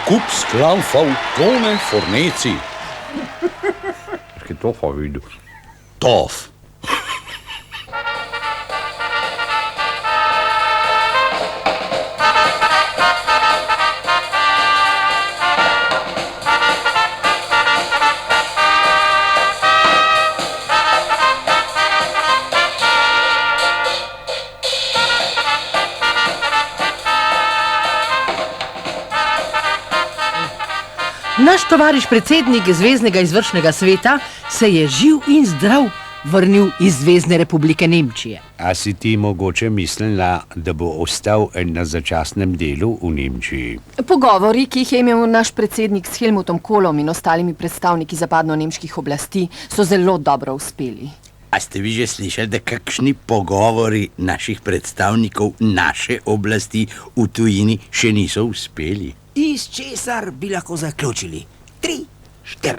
Kup sklavfal tone forneci. Kaj to pa vidu? Tof. Naš tovariš predsednik Zveznega izvršnega sveta se je živ in zdrav vrnil iz Zvezne republike Nemčije. A si ti mogoče mislila, da bo ostal na začasnem delu v Nemčiji? Pogovori, ki jih je imel naš predsednik s Helmutom Kohlom in ostalimi predstavniki zapadno-nemških oblasti, so zelo dobro uspeli. A ste vi že slišali, da kakšni pogovori naših predstavnikov naše oblasti v tujini še niso uspeli? Iz česar bi lahko zaključili? 3, 4.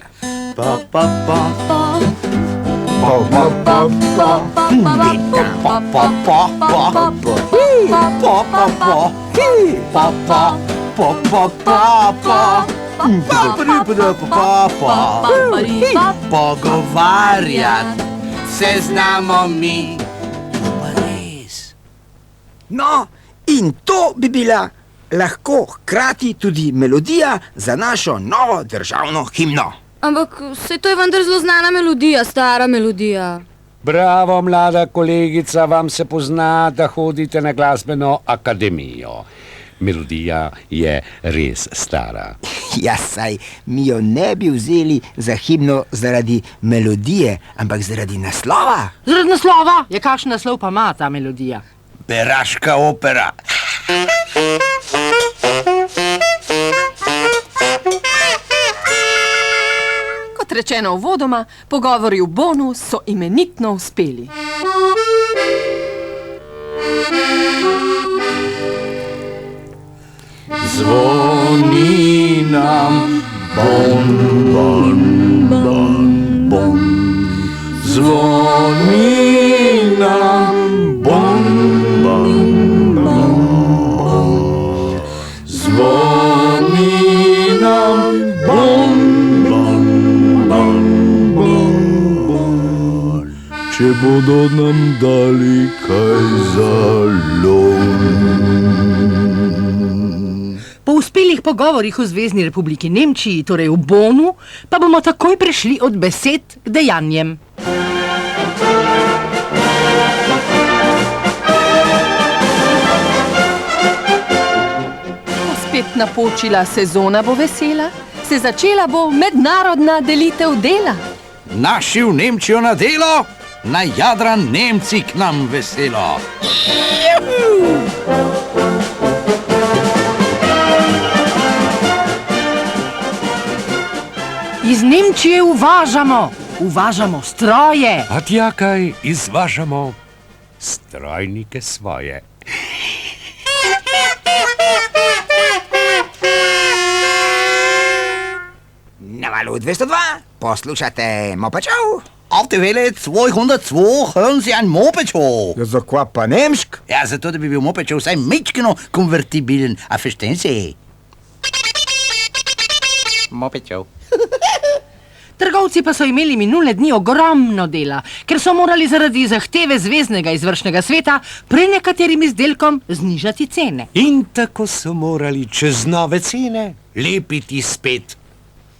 Pogovarjati se znamo mi. Pa res. No, in to bi bila lahko hkrati tudi melodija za našo novo državno himno. Ampak saj to je vendar zelo znana melodija, stara melodija. Bravo, mlada kolegica, vam se pozna, da hodite na glasbeno akademijo. Melodija je res stara. Ja, saj mi jo ne bi vzeli za himno zaradi melodije, ampak zaradi naslova. Zaradi naslova? Ja, kakšen naslov pa ima ta melodija? Beraška opera. Kot rečeno uvodoma, pogovori v Bonu so imenitno uspeli. Zvoni nam bon, bon, bon, bon. Zvoni nam bon, bon, bon. Zvoni nam bon, bon, bon, bon. Če bodo nam dali kaj zalom. Po uspelih pogovorih v Zvezni republiki Nemčiji, torej v Bonu, pa bomo takoj prešli od besed k dejanjem. Ko spet napočila sezona bo vesela, se začela bo mednarodna delitev dela. Naši v Nemčijo na delo, na Jadran Nemci k nam veselo. Iz Nemčije uvažamo stroje. A tja kaj izvažamo? Strojnike svoje. Na valu 202 poslušate Mopečov. Auf der Welle 202 hören Sie ein Mopečov. Ja, zakva pa nemšk? Ja, zato da bi bil Mopečov vsaj mečkino konvertibilen. A verstehen Sie? Mopečov. Trgovci pa so imeli minule dni ogromno dela, ker so morali zaradi zahteve Zveznega izvršnega sveta pri nekaterim izdelkom znižati cene. In tako so morali čez nove cene lepiti spet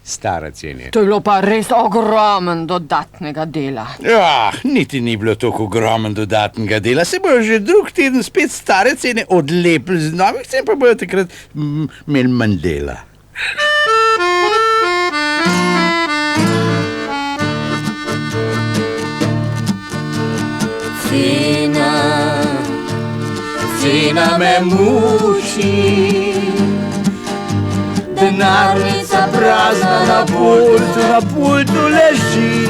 stare cene. To je bilo pa res ogromen dodatnega dela. Ja, niti ni bilo tako ogromen dodatnega dela. Se bojo že drug teden spet stare cene odlepili z novih cen, pa bojo takrat imeli manj dela. Cena me muči, denarnica prazna na pultu leži.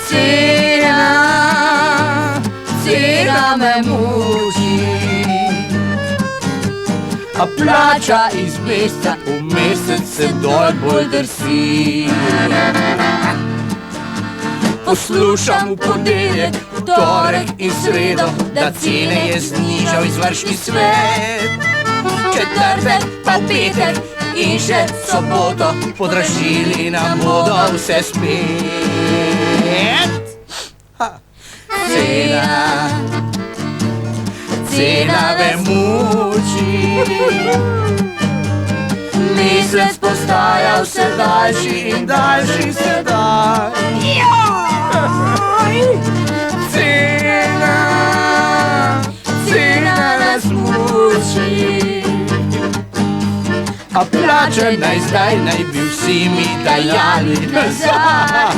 Cena me muči, a plača iz meseca v mesec se dol bolj drsi. Poslušam v ponedeljek, v torek in sredo, da cene je znižal izvršni svet. Četrtek pa petek in še soboto podražili nam bodo vse spet. Cena me muči, mesec postaja vse daljši in daljši sedaj. Cena nas muči, a plače naj zdaj naj bi vsi mi dajali nazaj.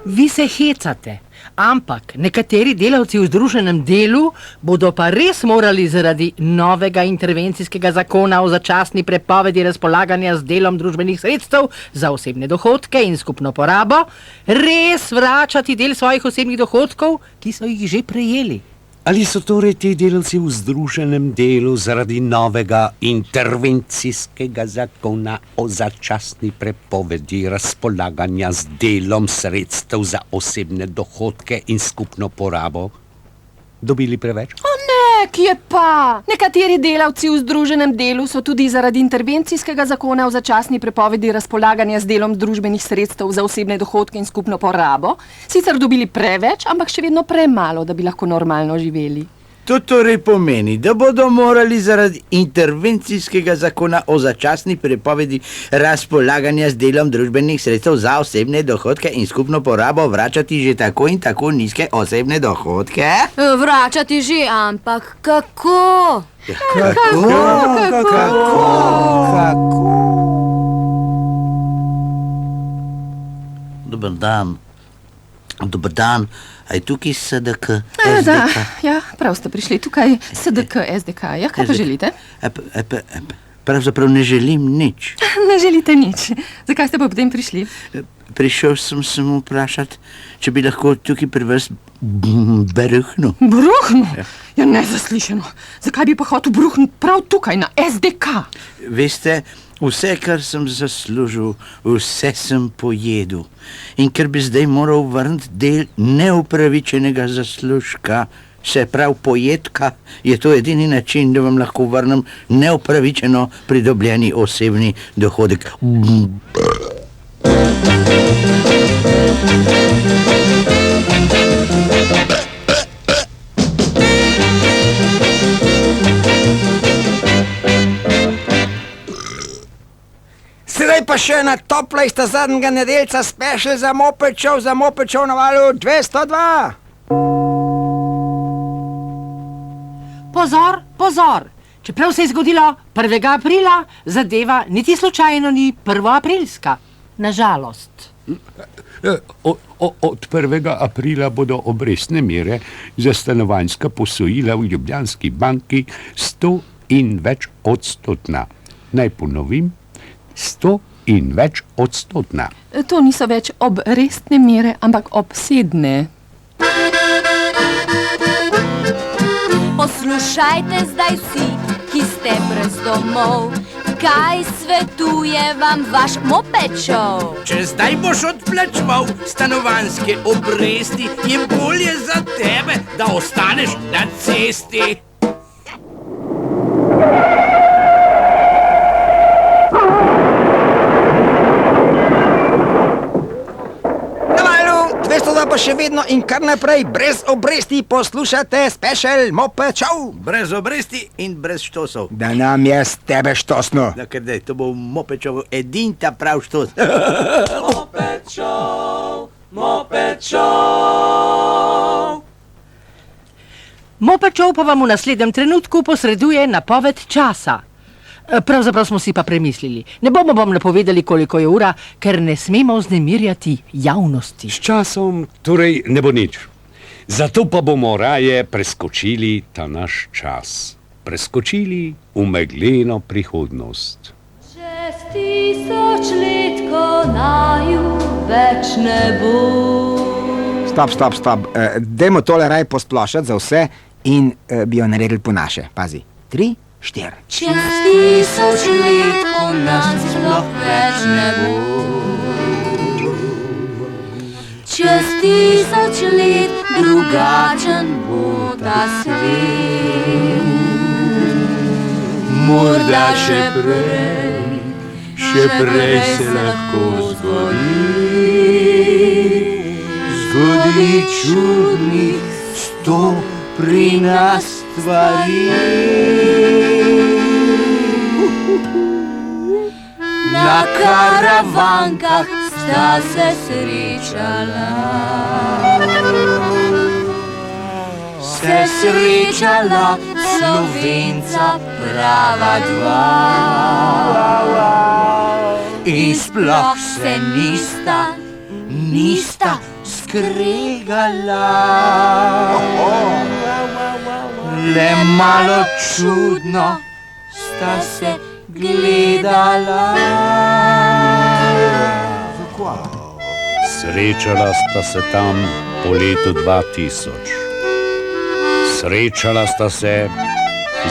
Vi se hecate, ampak nekateri delavci v združenem delu bodo pa res morali zaradi novega intervencijskega zakona o začasni prepovedi razpolaganja z delom družbenih sredstev za osebne dohodke in skupno porabo res vračati del svojih osebnih dohodkov, ki so jih že prejeli. Ali so torej ti delavci v združenem delu zaradi novega intervencijskega zakona o začasni prepovedi razpolaganja z delom sredstev za osebne dohodke in skupno porabo dobili preveč? O ne, kje pa? Nekateri delavci v združenem delu so tudi zaradi intervencijskega zakona o začasni prepovedi razpolaganja z delom družbenih sredstev za osebne dohodke in skupno porabo sicer dobili preveč, ampak še vedno premalo, da bi lahko normalno živeli. To torej pomeni, da bodo morali zaradi intervencijskega zakona o začasni prepovedi razpolaganja z delom družbenih sredstev za osebne dohodke in skupno porabo vračati že tako in tako nizke osebne dohodke? Vračati že, ampak kako? Dober dan. A je tukaj SDK, SDK? Ja, prav ste prišli tukaj, SDK, SDK. Ja, kaj pa želite? Pravzaprav ne želim nič. Ne želite nič. Zakaj ste pa potem prišli? Prišel sem se vprašati, če bi lahko tukaj pri vas bruhnil. Bruhnil? Ja, nezaslišano. Zakaj bi pa hotel bruhniti prav tukaj na SDK? Veste, vse, kar sem zaslužil, vse sem pojedel. In ker bi zdaj moral vrniti del neupravičenega zaslužka, se pravi pojedka, je to edini način, da vam lahko vrnem neupravičeno pridobljeni osebni dohodek. Sedaj pa še ena topla ista zadnjega nedeljca special za mopečov na valu 202. Pozor! Čeprav se je zgodilo 1. aprila, zadeva niti slučajno ni 1. aprilska. Nažalost. Od 1. aprila bodo obrestne mere za stanovanjska posojila v Ljubljanski banki 100 in več odstotna. Naj ponovim, 100 in več odstotna. To niso več obrestne mere, ampak obsedne. Poslušajte zdaj vsi, ki ste brez domov, kaj svetuje vam vaš mopečov. Če zdaj boš odplačeval stanovanjske obresti, je bolje za tebe, da ostaneš na cesti. Na valu 202 da pa še vedno in kar naprej brez obresti poslušate special Moped Show. Brez obresti in brez štosov. Da nam je z tebe štosno. Da, ker dej, to bo v Mopečovu edin ta prav štos. Mopečov pa vam v naslednjem trenutku posreduje napoved časa. Pravzaprav smo si pa premislili. Ne bomo vam napovedali, koliko je ura, ker ne smemo vznemirjati javnosti. S časom torej ne bo nič. Zato pa bomo raje preskočili ta naš čas. Preskočili v megleno prihodnost. Čez 1000 let, ko naju več ne bo. Stop. Dajmo tole raj posplošati za vse in bi jo naredili po naše. Pazi. 3, 4. Čez 1000 let, ko nas sploh več ne bo. Čez 1000 let drugačen bo ta svet. Morda še prej se lahko zgodi čudnih 100 pri nas stvari. Na karavankah sta se srečala. Slovenca prava dva. In sploh se nista skregala. Le malo čudno sta se gledala. Srečala sta se tam po letu 2000. Srečala sta se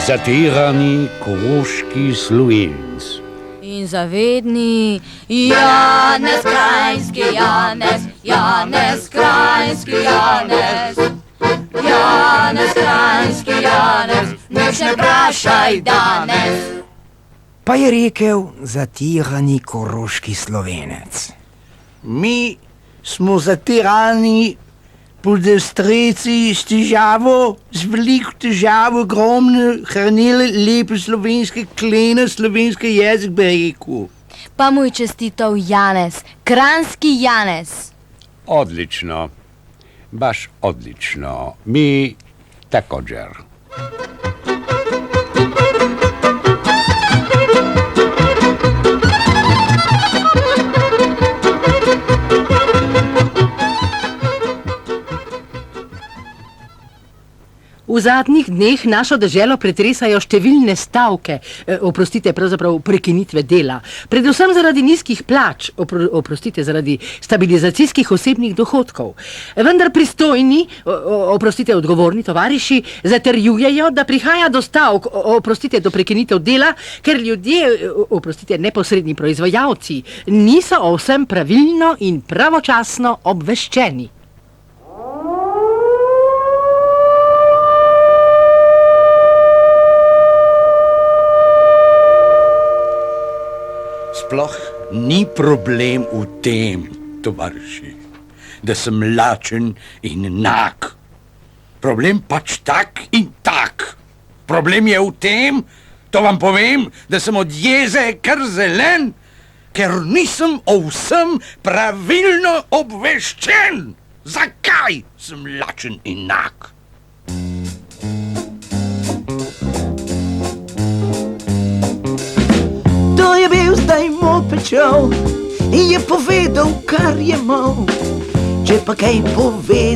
zatirani koroški Slovenci. In zavedni Janez Krajinski Janez, Janez Krajinski Janez, Janez Krajinski Janez, nič ne vprašaj danes. Pa je rekel zatirani koroški Slovenec. Mi smo zatirani podstreci s težavo, z veliko težavo, ogromno hranili lepe slovenske klene, slovenski jezik bi rekel. Pa mu je čestital Janez, Kranjski Janez. Odlično, baš odlično. Mi također. V zadnjih dneh našo deželo pretresajo številne stavke, pravzaprav prekinitve dela. Predvsem zaradi nizkih plač, zaradi stabilizacijskih osebnih dohodkov. Vendar pristojni, odgovorni tovariši, zatrjujejo, da prihaja do stavk, do prekinitev dela, ker ljudje, neposredni proizvajalci, niso o vsem pravilno in pravočasno obveščeni. Sploh ni problem v tem, tovariši, da sem lačen in nag. Problem pač tak in tak. Problem je v tem, to vam povem, da sem od jeze kar zelen, ker nisem o vsem pravilno obveščen. Zakaj sem lačen in nag? To je bil zdaj Mopečov in je povedal, kar je imel. Če pa kaj pove...